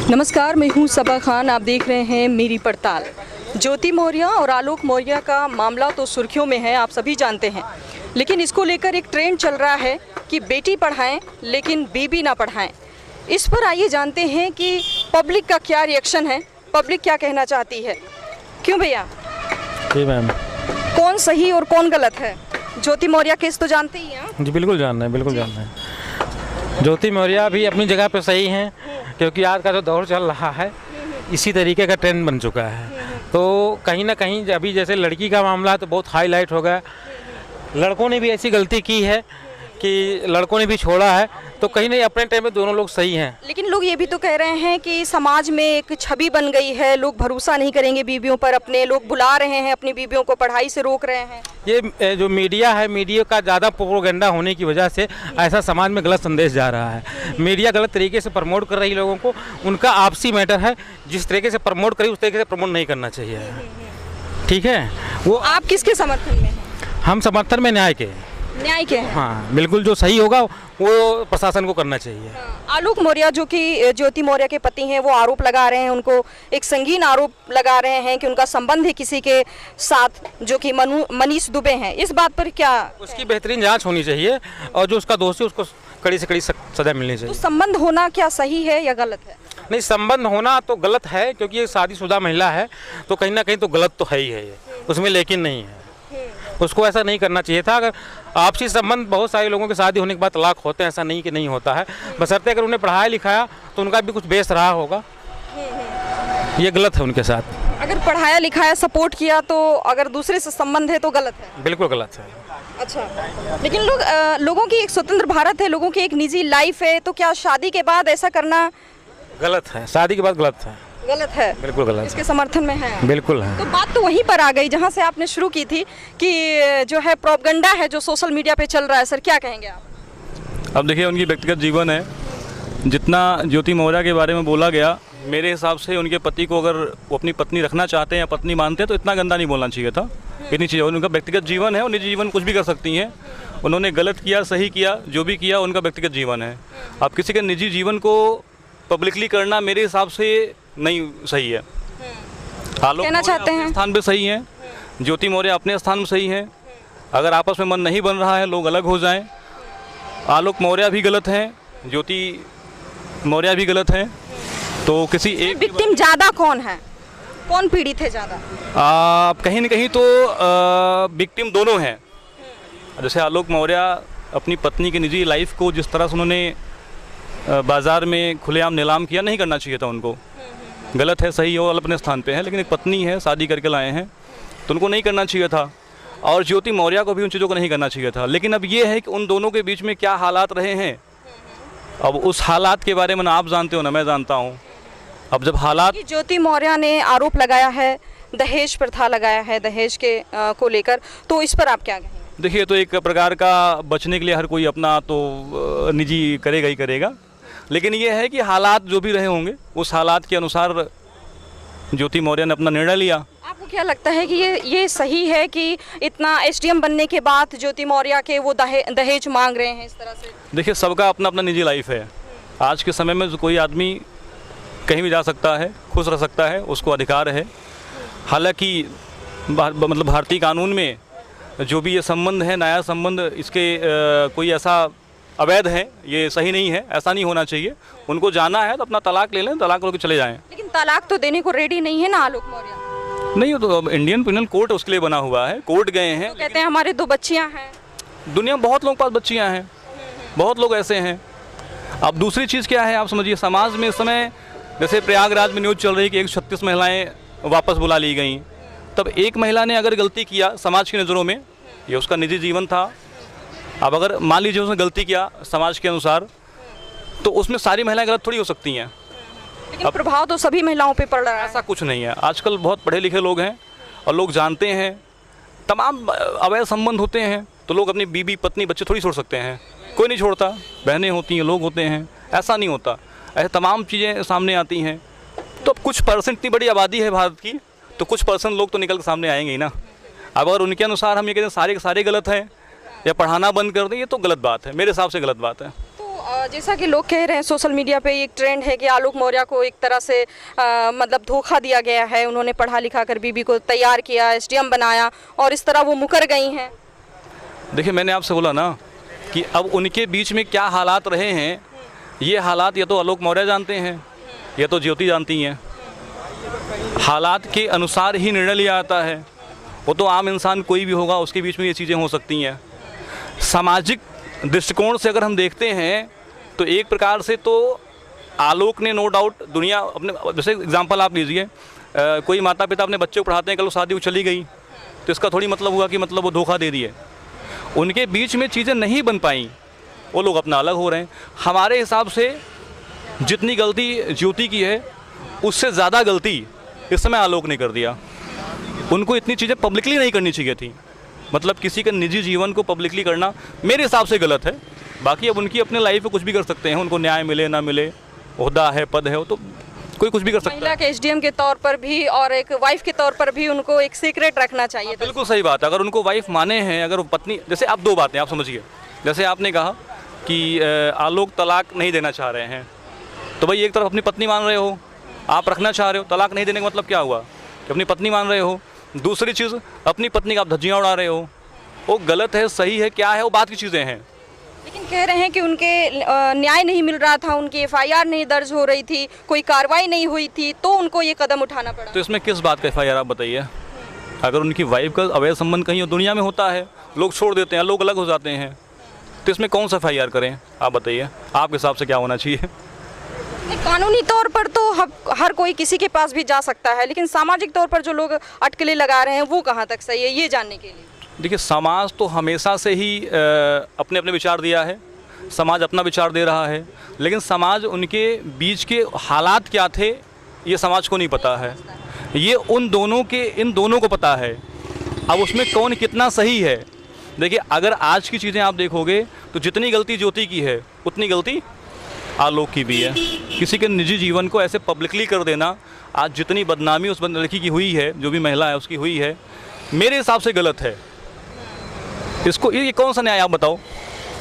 नमस्कार, मैं हूँ सबा खान। आप देख रहे हैं मेरी पड़ताल। ज्योति मौर्य और आलोक मौर्य का मामला तो सुर्खियों में है, आप सभी जानते हैं। लेकिन इसको लेकर एक ट्रेंड चल रहा है कि बेटी पढ़ाएं लेकिन बीबी ना पढ़ाएं। इस पर आइए जानते हैं कि पब्लिक का क्या रिएक्शन है, पब्लिक क्या कहना चाहती है। क्यों भैया? जी मैम। कौन सही और कौन गलत है? ज्योति मौर्य केस तो जानते ही हैं। जी बिल्कुल जानना है, बिल्कुल जानना है। ज्योति मौर्य भी अपनी जगह पे सही हैं, क्योंकि आज का जो दौर चल रहा है इसी तरीके का ट्रेंड बन चुका है। तो कहीं ना कहीं अभी जैसे लड़की का मामला है तो बहुत हाईलाइट हो गया। लड़कों ने भी ऐसी गलती की है कि लड़कों ने भी छोड़ा है, तो कहीं नहीं अपने टाइम में दोनों लोग सही हैं। लेकिन लोग ये भी तो कह रहे हैं कि समाज में एक छवि बन गई है, लोग भरोसा नहीं करेंगे बीवियों पर अपने, लोग बुला रहे हैं अपनी बीवियों को, पढ़ाई से रोक रहे हैं। ये जो मीडिया है, मीडिया का ज़्यादा प्रोपेगेंडा होने की वजह से ऐसा समाज में गलत संदेश जा रहा है। मीडिया गलत तरीके से प्रमोट कर रही लोगों को, उनका आपसी मैटर है। जिस तरीके से प्रमोट करी उस तरीके से प्रमोट नहीं करना चाहिए, ठीक है। वो आप किसके समर्थन में हैं? हम समर्थन में न्याय के। न्याय के हैं। हाँ बिल्कुल, जो सही होगा वो प्रशासन को करना चाहिए। आलोक मौर्य जो कि ज्योति मौर्य के पति हैं, वो आरोप लगा रहे हैं, उनको एक संगीन आरोप लगा रहे हैं कि उनका संबंध है किसी के साथ जो कि मनीष दुबे हैं। इस बात पर क्या? उसकी बेहतरीन जांच होनी चाहिए और जो उसका दोषी उसको कड़ी से कड़ी सजा मिलनी चाहिए। तो संबंध होना क्या सही है या गलत है? नहीं, संबंध होना तो गलत है, क्योंकि ये शादीशुदा महिला है, तो कहीं ना कहीं तो गलत तो है ही है ये, उसमें लेकिन नहीं है। उसको ऐसा नहीं करना चाहिए था। अगर आपसी संबंध, बहुत सारे लोगों की शादी होने के बाद तलाक होते हैं, ऐसा नहीं कि नहीं होता है, बशर्ते अगर उन्हें पढ़ाया लिखाया तो उनका भी कुछ बेस रहा होगा। ये गलत है उनके साथ। अगर पढ़ाया लिखाया, सपोर्ट किया, तो अगर दूसरे से संबंध है तो गलत है। बिल्कुल गलत है। अच्छा, लेकिन लोगों की एक स्वतंत्र भारत है, लोगों की एक निजी लाइफ है, तो क्या शादी के बाद ऐसा करना गलत है? शादी के बाद गलत है, गलत है। बिल्कुल गलत। इसके समर्थन में है? बिल्कुल है। तो बात तो वहीं पर आ गई जहां से आपने शुरू की थी कि जो है प्रोपगेंडा है जो सोशल मीडिया पे चल रहा है। सर क्या कहेंगे आप? अब देखिए, उनकी व्यक्तिगत जीवन है। जितना ज्योति मौर्य के बारे में बोला गया, मेरे हिसाब से उनके पति को अगर वो अपनी पत्नी रखना चाहते हैं या पत्नी मानते हैं तो इतना गंदा नहीं बोलना चाहिए था। इतनी चीज़ें, उनका व्यक्तिगत जीवन है, और निजी जीवन कुछ भी कर सकती हैं। उन्होंने गलत किया, सही किया, जो भी किया उनका व्यक्तिगत जीवन है। अब किसी के निजी जीवन को पब्लिकली करना मेरे हिसाब से नहीं सही है। आलोक कहना चाहते हैं स्थान पे सही हैं, ज्योति मौर्य अपने स्थान में सही हैं। अगर आपस में मन नहीं बन रहा है, लोग अलग हो जाएं। आलोक मौर्य भी गलत हैं, ज्योति मौर्य भी गलत हैं। तो किसी एक विक्टिम ज़्यादा कौन है, कौन पीड़ित है ज़्यादा? कहीं न कहीं तो विक्टिम दोनों हैं। जैसे आलोक मौर्य अपनी पत्नी की निजी लाइफ को जिस तरह से उन्होंने बाज़ार में खुलेआम नीलाम किया, नहीं करना चाहिए था उनको। गलत है, सही हो, अपने स्थान पे है, लेकिन एक पत्नी है, शादी करके लाए हैं, तो उनको नहीं करना चाहिए था। और ज्योति मौर्य को भी उन चीज़ों को नहीं करना चाहिए था। लेकिन अब ये है कि उन दोनों के बीच में क्या हालात रहे हैं, अब उस हालात के बारे में ना आप जानते हो ना मैं जानता हूँ। अब जब हालात, ज्योति मौर्य ने आरोप लगाया है, दहेज प्रथा लगाया है, दहेज के को लेकर, तो इस पर आप क्या कहेंगे? देखिए, तो एक प्रकार का बचने के लिए हर कोई अपना तो निजी करेगा ही करेगा, लेकिन ये है कि हालात जो भी रहे होंगे उस हालात के अनुसार ज्योति मौर्य ने अपना निर्णय लिया। आपको क्या लगता है कि ये सही है कि इतना एसडीएम बनने के बाद ज्योति मौर्य के वो दहेज मांग रहे हैं इस तरह से? मतलब सबका अपना अपना निजी लाइफ है। आज के समय में कोई आदमी कहीं भी जा सकता है, खुश रह सकता है, उसको अधिकार है। हालांकि मतलब भारतीय कानून में जो भी ये संबंध है, नया संबंध, इसके कोई ऐसा अवैध है, ये सही नहीं है, ऐसा नहीं होना चाहिए। उनको जाना है तो अपना तलाक ले लें, तलाक लेकर चले जाएं। लेकिन तलाक तो देने को रेडी नहीं है ना आलोक मौर्य? नहीं, तो इंडियन पिनल कोड उसके लिए बना हुआ है, कोर्ट गए हैं। तो कहते हैं हमारे 2 बच्चियां हैं। दुनिया में बहुत लोगों के पास बच्चियां हैं, बहुत लोग ऐसे हैं। अब दूसरी चीज़ क्या है, आप समझिए, समाज में इस समय जैसे प्रयागराज में न्यूज़ चल रही कि 136 महिलाएँ वापस बुला ली गई। तब एक महिला ने अगर गलती किया समाज की नज़रों में, ये उसका निजी जीवन था। अब अगर मान लीजिए उसने गलती किया समाज के अनुसार, तो उसमें सारी महिलाएं गलत थोड़ी हो सकती हैं। लेकिन प्रभाव तो सभी महिलाओं पे पड़ रहा है। ऐसा कुछ नहीं है। आजकल बहुत पढ़े लिखे लोग हैं और लोग जानते हैं, तमाम अवैध संबंध होते हैं तो लोग अपनी बीवी, पत्नी, बच्चे थोड़ी छोड़ सकते हैं। कोई नहीं छोड़ता, बहनें होती हैं, लोग होते हैं, ऐसा नहीं होता। ऐसे तमाम चीज़ें सामने आती हैं। तो अब कुछ परसेंट, इतनी बड़ी आबादी है भारत की, तो कुछ परसेंट लोग तो निकल के सामने आएंगे ही ना। अब अगर उनके अनुसार हम ये कहते हैं सारे के सारे गलत हैं या पढ़ाना बंद कर दें, ये तो गलत बात है, मेरे हिसाब से गलत बात है। तो जैसा कि लोग कह रहे हैं सोशल मीडिया पे एक ट्रेंड है कि आलोक मौर्य को एक तरह से मतलब धोखा दिया गया है, उन्होंने पढ़ा लिखा कर बीबी को तैयार किया, एसडीएम बनाया और इस तरह वो मुकर गई हैं। देखिए, मैंने आपसे बोला ना कि अब उनके बीच में क्या हालात रहे हैं, ये हालात या तो आलोक मौर्य जानते हैं या तो ज्योति जानती हैं। हालात के अनुसार ही निर्णय लिया जाता है। वो तो आम इंसान कोई भी होगा, उसके बीच में ये चीज़ें हो सकती हैं। सामाजिक दृष्टिकोण से अगर हम देखते हैं तो एक प्रकार से तो आलोक ने नो डाउट दुनिया अपने, जैसे एग्जांपल आप लीजिए, कोई माता पिता अपने बच्चे को पढ़ाते हैं, कल वो शादी वो चली गई तो इसका थोड़ी मतलब हुआ कि मतलब वो धोखा दे दिए। उनके बीच में चीज़ें नहीं बन पाई, वो लोग अपना अलग हो रहे हैं। हमारे हिसाब से जितनी गलती ज्योति की है उससे ज़्यादा गलती इस समय आलोक ने कर दिया। उनको इतनी चीज़ें पब्लिकली नहीं करनी चाहिए थी। मतलब किसी के निजी जीवन को पब्लिकली करना मेरे हिसाब से गलत है। बाकी अब उनकी अपने लाइफ में कुछ भी कर सकते हैं, उनको न्याय मिले ना मिले, ओहदा है, पद है, वो तो कोई कुछ भी कर सकता है। महिला के एसडीएम के तौर पर भी और एक वाइफ के तौर पर भी उनको एक सीक्रेट रखना चाहिए था। बिल्कुल सही बात है। अगर उनको वाइफ माने हैं, अगर वो पत्नी, जैसे आप दो बातें आप समझिए, जैसे आपने कहा कि आलोक तलाक नहीं देना चाह रहे हैं, तो भाई एक तरफ अपनी पत्नी मान रहे हो, आप रखना चाह रहे हो, तलाक नहीं देने का मतलब क्या हुआ कि अपनी पत्नी मान रहे हो। दूसरी चीज़, अपनी पत्नी का आप धज्जियाँ उड़ा रहे हो, वो गलत है सही है क्या है वो बात की चीज़ें हैं। लेकिन कह रहे हैं कि उनके न्याय नहीं मिल रहा था, उनकी एफआईआर नहीं दर्ज हो रही थी, कोई कार्रवाई नहीं हुई थी, तो उनको ये कदम उठाना पड़ा। तो इसमें किस बात का एफआईआर आप बताइए। अगर उनकी वाइफ का अवैध संबंध कहीं दुनिया में होता है, लोग छोड़ देते हैं, लोग अलग हो जाते हैं, तो इसमें कौन सा एफआईआर करें आप बताइए, आपके हिसाब से क्या होना चाहिए। कानूनी तौर पर तो हर कोई किसी के पास भी जा सकता है, लेकिन सामाजिक तौर पर जो लोग अटकलें लगा रहे हैं वो कहाँ तक सही है, ये जानने के लिए। देखिए, समाज तो हमेशा से ही अपने अपने विचार दिया है, समाज अपना विचार दे रहा है, लेकिन समाज उनके बीच के हालात क्या थे ये समाज को नहीं पता है। ये इन दोनों को पता है। अब उसमें कौन कितना सही है। देखिए, अगर आज की चीज़ें आप देखोगे तो जितनी गलती ज्योति की है उतनी गलती आलोक की भी है। किसी के निजी जीवन को ऐसे पब्लिकली कर देना, आज जितनी बदनामी उस लड़की की हुई है, जो भी महिला है उसकी हुई है, मेरे हिसाब से गलत है। इसको ये कौन सा न्याय आप बताओ।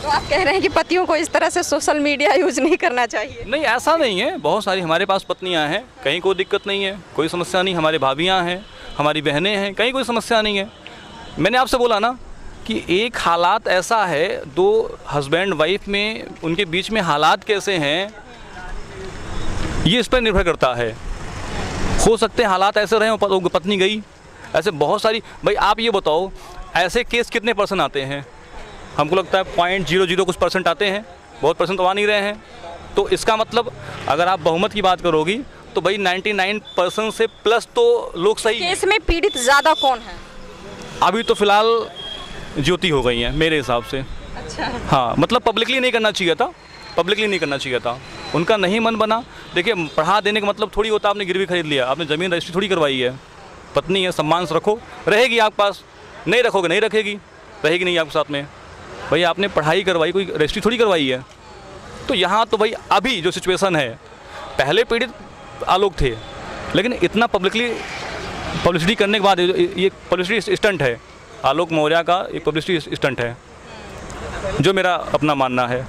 तो आप कह रहे हैं कि पतियों को इस तरह से सोशल मीडिया यूज नहीं करना चाहिए। नहीं, ऐसा नहीं है। बहुत सारी हमारे पास पत्नियां हैं, कहीं कोई दिक्कत नहीं है, कोई समस्या नहीं। हमारे भाभियां हैं, हमारी बहनें हैं, कहीं कोई समस्या नहीं है। मैंने आपसे बोला ना कि एक हालात ऐसा है, दो हस्बैंड वाइफ में उनके बीच में हालात कैसे हैं ये इस पर निर्भर करता है। हो सकते हैं हालात ऐसे रहे हो, पत्नी गई, ऐसे बहुत सारी। भाई आप ये बताओ, ऐसे केस कितने परसेंट आते हैं? हमको लगता है 0.00 कुछ परसेंट आते हैं, बहुत परसेंट तो आ नहीं रहे हैं। तो इसका मतलब अगर आप बहुमत की बात करोगी तो भाई 99% से प्लस तो लोग सही हैं। केस में पीड़ित ज़्यादा कौन है? अभी तो फिलहाल ज्योति हो गई है मेरे हिसाब से। अच्छा। हाँ, मतलब पब्लिकली नहीं करना चाहिए था, पब्लिकली नहीं करना चाहिए था। उनका नहीं मन बना। देखिए, पढ़ा देने का मतलब थोड़ी होता आपने गिरवी खरीद लिया, आपने ज़मीन रजिस्ट्री थोड़ी करवाई है। पत्नी है, सम्मान से रखो, रहेगी आपके पास, नहीं रखोगे नहीं रखेगी, रहेगी नहीं आपके साथ में। भाई आपने पढ़ाई करवाई, कोई रजिस्ट्री थोड़ी करवाई है। तो यहाँ तो भाई अभी जो सिचुएशन है, पहले पीड़ित आलोक थे, लेकिन इतना पब्लिसिटी करने के बाद ये पब्लिसिटी स्टंट है, आलोक मौर्य का एक पब्लिसिटी स्टंट है, जो मेरा अपना मानना है।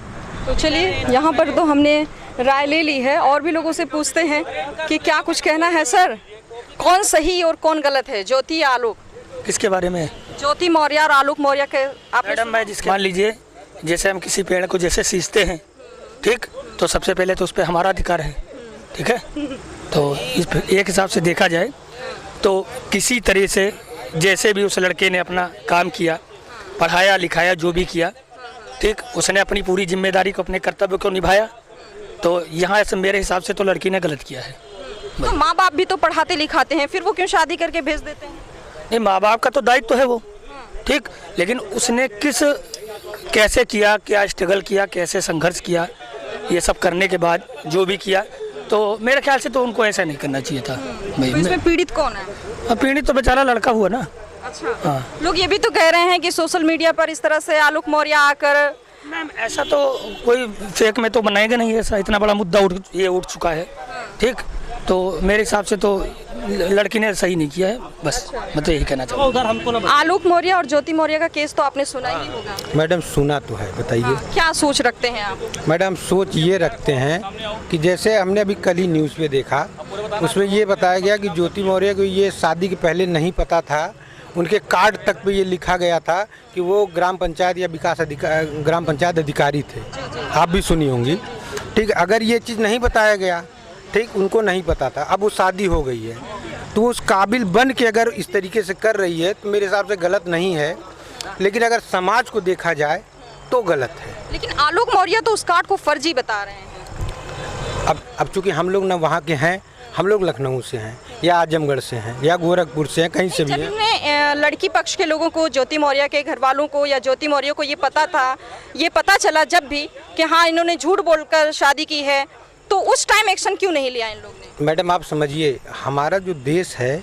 तो चलिए, यहाँ पर तो हमने राय ले ली है, और भी लोगों से पूछते हैं कि क्या कुछ कहना है। सर, कौन सही और कौन गलत है, ज्योति या आलोक? किसके बारे में? ज्योति मौर्य और आलोक मौर्य के। आप मैडम, मैं जिसके मान लीजिए, जैसे हम किसी पेड़ को जैसे सींचते हैं, ठीक, तो सबसे पहले तो उस पर हमारा अधिकार है, ठीक है। तो इस एक हिसाब से देखा जाए तो किसी तरह से जैसे भी उस लड़के ने अपना काम किया, पढ़ाया लिखाया, जो भी किया, ठीक, उसने अपनी पूरी जिम्मेदारी को, अपने कर्तव्य को निभाया। तो यहाँ ऐसे मेरे हिसाब से तो लड़की ने गलत किया है। तो माँ बाप भी तो पढ़ाते लिखाते हैं, फिर वो क्यों शादी करके भेज देते हैं? नहीं, माँ बाप का तो दायित्व तो है वो, ठीक, लेकिन उसने कैसे किया, क्या स्ट्रगल किया, कैसे संघर्ष किया, ये सब करने के बाद जो भी किया, तो मेरे ख्याल से तो उनको ऐसा नहीं करना चाहिए था। तो इसमें पीड़ित कौन है? पीड़ित तो बेचारा लड़का हुआ ना। अच्छा। हाँ। लोग ये भी तो कह रहे हैं कि सोशल मीडिया पर इस तरह से आलोक मौर्य आकर। मैम, ऐसा तो कोई फेक में तो बनाएगा नहीं, ऐसा इतना बड़ा मुद्दा उठ चुका है, ठीक। तो मेरे हिसाब से तो लड़की ने सही नहीं किया है, बस मैं तो यही कहना चाहूँगा। आलोक मौर्य और ज्योति मौर्य का केस तो आपने सुना ही होगा। मैडम सुना तो है, बताइए। हाँ, क्या सोच रखते हैं आप? मैडम सोच ये रखते हैं कि जैसे हमने अभी कल ही न्यूज़ पे देखा, उसमें ये बताया गया कि ज्योति मौर्य को ये शादी के पहले नहीं पता था, उनके कार्ड तक पे ये लिखा गया था कि वो ग्राम पंचायत या ग्राम पंचायत अधिकारी थे। आप भी सुनी होंगी, ठीक। अगर ये चीज़ नहीं बताया गया, ठीक, उनको नहीं पता था, अब वो शादी हो गई है, तो उस काबिल बन के अगर इस तरीके से कर रही है तो मेरे हिसाब से गलत नहीं है, लेकिन अगर समाज को देखा जाए तो गलत है। लेकिन आलोक मौर्य तो उस कार्ड को फर्जी बता रहे हैं। अब चूँकि हम लोग ना वहाँ के हैं, हम लोग लखनऊ से हैं या आजमगढ़ से हैं या गोरखपुर से हैं, कहीं से भी हैं। हमने लड़की पक्ष के लोगों को, ज्योति मौर्य के घर वालों को या ज्योति मौर्य को ये पता था, ये पता चला जब भी कि हाँ इन्होंने झूठ बोलकर शादी की है, तो उस टाइम एक्शन क्यों नहीं लिया इन लोगों ने? मैडम आप समझिए, हमारा जो देश है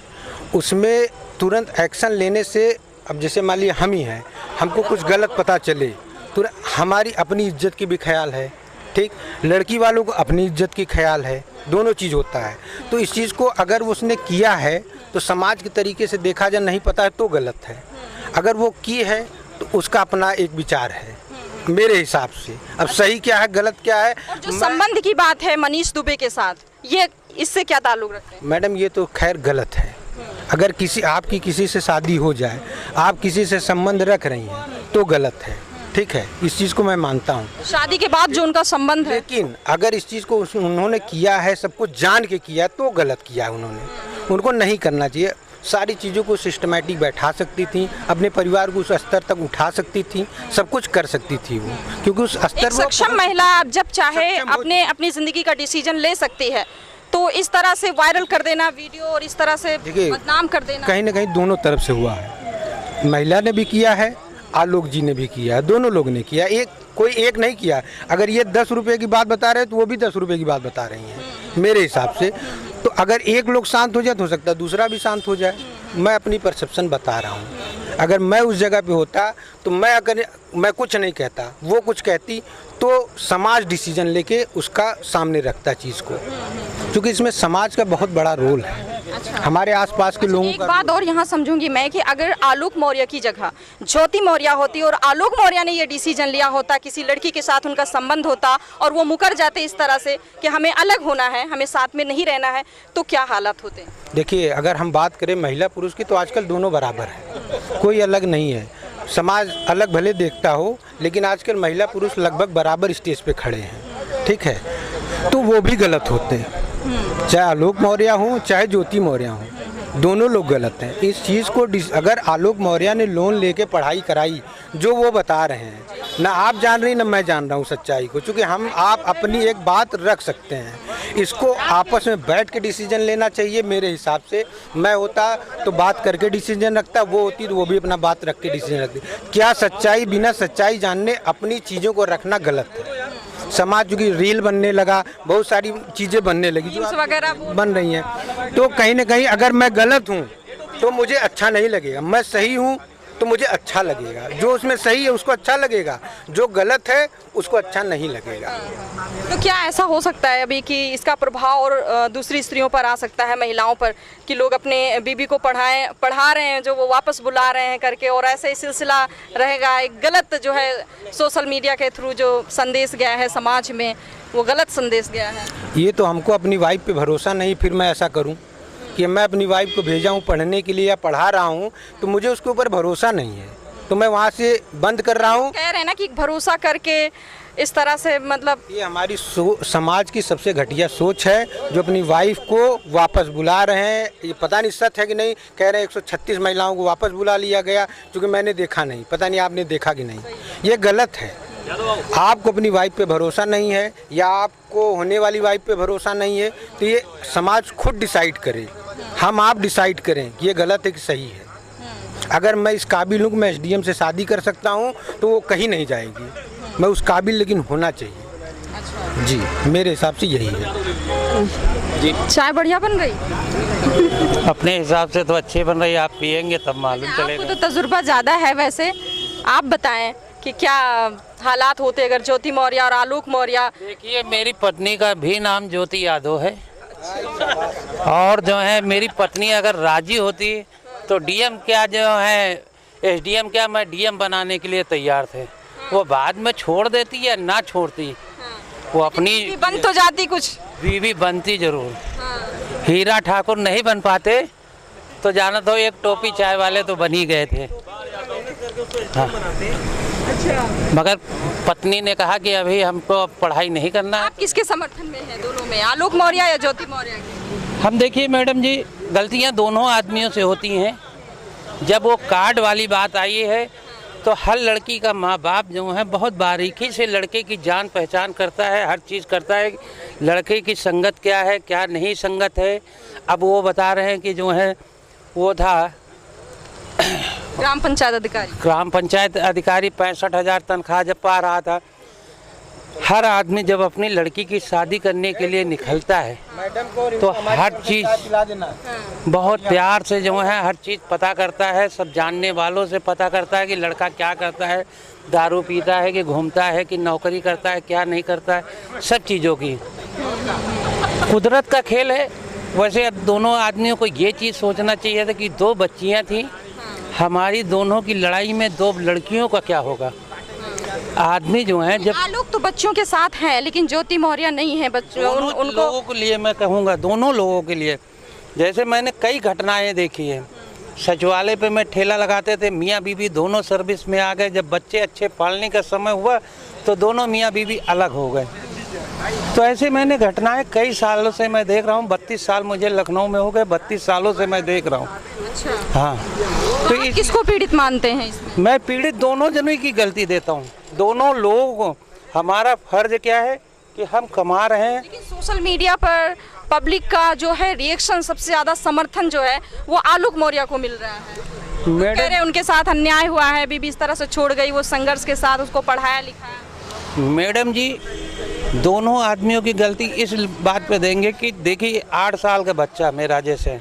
उसमें तुरंत एक्शन लेने से, अब जैसे मान लीजिए हम ही हैं, हमको कुछ गलत पता चले, तुरंत हमारी अपनी इज्जत की भी ख्याल है, ठीक, लड़की वालों को अपनी इज्जत की ख्याल है, दोनों चीज़ होता है। तो इस चीज़ को अगर उसने किया है तो समाज के तरीके से देखा जाए, नहीं पता है तो गलत है। अगर वो की है तो उसका अपना एक विचार है मेरे हिसाब से। अब सही क्या है गलत क्या है, और जो संबंध की बात है मनीष दुबे के साथ, ये इससे क्या ताल्लुक रखते हैं? मैडम ये तो खैर गलत है। अगर आपकी किसी से शादी हो जाए, आप किसी से संबंध रख रही हैं तो गलत है, ठीक है, इस चीज़ को मैं मानता हूँ। शादी के बाद जो उनका संबंध है, लेकिन अगर इस चीज़ को उन्होंने किया है, सब कुछ जान के किया तो गलत किया है उन्होंने, उनको नहीं करना चाहिए। सारी चीज़ों को सिस्टमेटिक बैठा सकती थी, अपने परिवार को उस स्तर तक उठा सकती थी, सब कुछ कर सकती थी वो, क्योंकि उस स्तर एक सक्षम महिला जब चाहे अपनी ज़िंदगी का डिसीजन ले सकती है, तो इस तरह से वायरल कर देना वीडियो और इस तरह से बदनाम कर देना, कहीं ना कहीं दोनों तरफ से हुआ है। महिला ने भी किया है, आलोक जी ने भी किया है, दोनों लोग ने किया, कोई एक नहीं किया। अगर ये 10 रुपये की बात बता रहे हैं तो वो भी 10 रुपये की बात बता रही हैं मेरे हिसाब से। तो अगर एक लोग शांत हो जाए तो हो सकता है दूसरा भी शांत हो जाए। मैं अपनी परसेप्शन बता रहा हूँ। अगर मैं उस जगह पे होता तो मैं कुछ नहीं कहता, वो कुछ कहती, तो समाज डिसीजन लेके उसका सामने रखता चीज़ को, क्योंकि इसमें समाज का बहुत बड़ा रोल है। हमारे आसपास के लोगों एक बात और यहाँ समझूंगी मैं कि अगर आलोक मौर्य की जगह ज्योति मौर्य होती और आलोक मौर्य ने ये डिसीजन लिया होता, किसी लड़की के साथ उनका संबंध होता और वो मुकर जाते इस तरह से कि हमें अलग होना है, हमें साथ में नहीं रहना है, तो क्या हालात होते? देखिए, अगर हम बात करें महिला पुरुष की तो आजकल दोनों बराबर है, कोई अलग नहीं है। समाज अलग भले देखता हो, लेकिन आजकल महिला पुरुष लगभग बराबर स्टेज पे खड़े हैं, ठीक है, तो वो भी गलत होते हैं। चाहे आलोक मौर्य हो चाहे ज्योति मौर्य हो, दोनों लोग गलत हैं। इस चीज़ को अगर आलोक मौर्य ने लोन लेके पढ़ाई कराई, जो वो बता रहे हैं, ना आप जान रही ना मैं जान रहा हूँ सच्चाई को, क्योंकि आप अपनी एक बात रख सकते हैं, इसको आपस में बैठ के डिसीजन लेना चाहिए। मेरे हिसाब से मैं होता तो बात करके डिसीजन रखता, वो होती तो वो भी अपना बात रख के डिसीजन रखती। क्या सच्चाई, बिना सच्चाई जानने अपनी चीज़ों को रखना गलत है। समाज की रील बनने लगा, बहुत सारी चीज़ें बनने लगी जो वगैरह बन रही हैं, तो कहीं ना कहीं अगर मैं गलत हूँ तो मुझे अच्छा नहीं लगेगा, मैं सही हूँ तो मुझे अच्छा लगेगा। जो उसमें सही है उसको अच्छा लगेगा, जो गलत है उसको अच्छा नहीं लगेगा। तो क्या ऐसा हो सकता है अभी कि इसका प्रभाव और दूसरी स्त्रियों पर आ सकता है, महिलाओं पर, कि लोग अपने बीबी को पढ़ा रहे हैं जो वो वापस बुला रहे हैं करके, और ऐसे ही सिलसिला रहेगा? एक गलत जो है सोशल मीडिया के थ्रू जो संदेश गया है समाज में, वो गलत संदेश गया है। ये तो हमको अपनी वाइफ पे भरोसा नहीं, फिर मैं ऐसा करूं कि मैं अपनी वाइफ को भेजा हूँ पढ़ने के लिए या पढ़ा रहा हूँ, तो मुझे उसके ऊपर भरोसा नहीं है, तो मैं वहाँ से बंद कर रहा हूँ। कह रहे हैं ना कि भरोसा करके इस तरह से, मतलब ये हमारी समाज की सबसे घटिया सोच है, जो अपनी वाइफ को वापस बुला रहे हैं। ये पता नहीं सच है कि नहीं, कह रहे हैं 136 महिलाओं को वापस बुला लिया गया, क्योंकि मैंने देखा नहीं, पता नहीं आपने देखा कि नहीं, ये गलत है। आपको अपनी वाइफ पे भरोसा नहीं है या आपको होने वाली वाइफ पे भरोसा नहीं है, तो ये समाज खुद डिसाइड करे, आप डिसाइड करें कि ये गलत है कि सही है। अगर मैं इस काबिल हूँ कि मैं SDM से शादी कर सकता हूँ तो वो कहीं नहीं जाएगी, मैं उस काबिल लेकिन होना चाहिए। जी, मेरे हिसाब से यही है। जी, चाय बढ़िया बन गई? अपने हिसाब से तो अच्छी बन रही है, आप पियेंगे तब मालूम चलेगा। आपको तो तजुर्बा ज़्यादा है, वैसे आप बताएं कि क्या हालात होते अगर ज्योति मौर्य और आलोक मौर्य? देखिए, मेरी पत्नी का भी नाम ज्योति यादव है, और जो है मेरी पत्नी अगर राजी होती तो डीएम क्या जो है एसडीएम क्या मैं डीएम बनाने के लिए तैयार थे। वो बाद में छोड़ देती या ना छोड़ती, वो अपनी बन तो जाती कुछ। बीवी बनती जरूर। हीरा ठाकुर नहीं बन पाते तो जाना तो एक टोपी चाय वाले तो बन ही गए थे। हाँ। मगर पत्नी ने कहा कि अभी हमको पढ़ाई नहीं करना है। आप किसके समर्थन में हैं दोनों में, आलोक मौर्य या ज्योति मौर्य के? हम देखिए मैडम जी, गलतियां दोनों आदमियों से होती हैं। जब वो कार्ड वाली बात आई है तो हर लड़की का माँ बाप जो है बहुत बारीकी से लड़के की जान पहचान करता है, हर चीज़ करता है। लड़के की संगत क्या है, क्या नहीं संगत है। अब वो बता रहे हैं कि जो है वो था ग्राम पंचायत अधिकारी। ग्राम पंचायत अधिकारी 65,000 तनख्वाह जब पा रहा था। हर आदमी जब अपनी लड़की की शादी करने के लिए निकलता है तो हर चीज़ बहुत प्यार से जो है हर चीज़ पता करता है। सब जानने वालों से पता करता है कि लड़का क्या करता है, दारू पीता है कि घूमता है कि नौकरी करता है, क्या नहीं करता है, सब चीज़ों की। कुदरत का खेल है। वैसे अब दोनों आदमियों को ये चीज़ सोचना चाहिए था कि 2 बच्चियाँ थी, हमारी दोनों की लड़ाई में 2 लड़कियों का क्या होगा। आदमी जो है जब आलोक तो बच्चों के साथ हैं लेकिन ज्योति मौर्य नहीं है। बच्चों उनको लोगों के लिए मैं कहूँगा, दोनों लोगों के लिए। जैसे मैंने कई घटनाएं देखी हैं। सचिवालय पे मैं ठेला लगाते थे, मियाँ बीवी दोनों सर्विस में आ गए। जब बच्चे अच्छे पालने का समय हुआ तो दोनों मियाँ बीवी अलग हो गए। तो ऐसे मैंने घटनाएं कई सालों से मैं देख रहा हूँ। 32 साल मुझे लखनऊ में हो गए, 32 सालों से मैं देख रहा हूँ। अच्छा। हाँ, तो आप किसको पीड़ित मानते हैं इसमें? मैं पीड़ित दोनों जनों की गलती देता हूँ। दोनों लोगों को हमारा फर्ज क्या है कि हम कमा रहे हैं। लेकिन सोशल मीडिया पर पब्लिक का जो है रिएक्शन, सबसे ज़्यादा समर्थन जो है वो आलोक मौर्य को मिल रहा है। कह रहे हैं उनके साथ अन्याय हुआ है, बीबी इस तरह से छोड़ गई, वो संघर्ष के साथ उसको पढ़ाया लिखाया। मैडम जी, दोनों आदमियों की गलती इस बात पे देंगे कि देखिए 8 साल का बच्चा मेरा जैसे,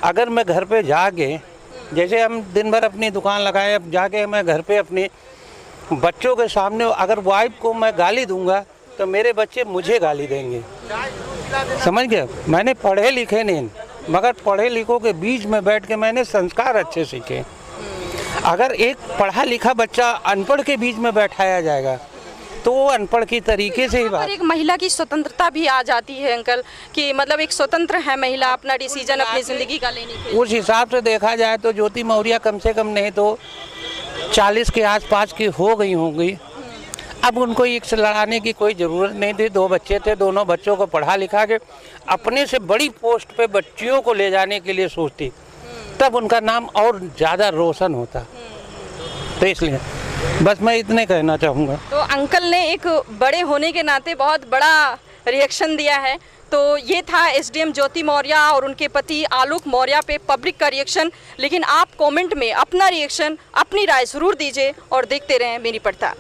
अगर मैं घर पे जाके, जैसे हम दिन भर अपनी दुकान लगाए, अब जाके मैं घर पे अपने बच्चों के सामने अगर वाइफ को मैं गाली दूंगा तो मेरे बच्चे मुझे गाली देंगे। समझ गए? मैंने पढ़े लिखे नहीं, मगर पढ़े लिखों के बीच में बैठ के मैंने संस्कार अच्छे सीखे। अगर एक पढ़ा लिखा बच्चा अनपढ़ के बीच में बैठाया जाएगा तो वो अनपढ़ की तरीके से ही बात। एक महिला की स्वतंत्रता भी आ जाती है अंकल, कि मतलब एक स्वतंत्र है महिला अपना डिसीजन अपनी ज़िंदगी का लेने के लिए। उस हिसाब से देखा जाए तो ज्योति मौर्य कम से कम नहीं तो 40 के आसपास की हो गई होंगी। अब उनको एक से लड़ाने की कोई ज़रूरत नहीं थी। 2 बच्चे थे, दोनों बच्चों को पढ़ा लिखा के अपने से बड़ी पोस्ट पे बच्चियों को ले जाने के लिए सोचती, तब उनका नाम और ज़्यादा रोशन होता। तो इसलिए बस मैं इतने कहना चाहूँगा। तो अंकल ने एक बड़े होने के नाते बहुत बड़ा रिएक्शन दिया है। तो ये था एसडीएम ज्योति मौर्य और उनके पति आलोक मौर्य पे पब्लिक का रिएक्शन। लेकिन आप कमेंट में अपना रिएक्शन, अपनी राय ज़रूर दीजिए और देखते रहें मेरी पड़ताल।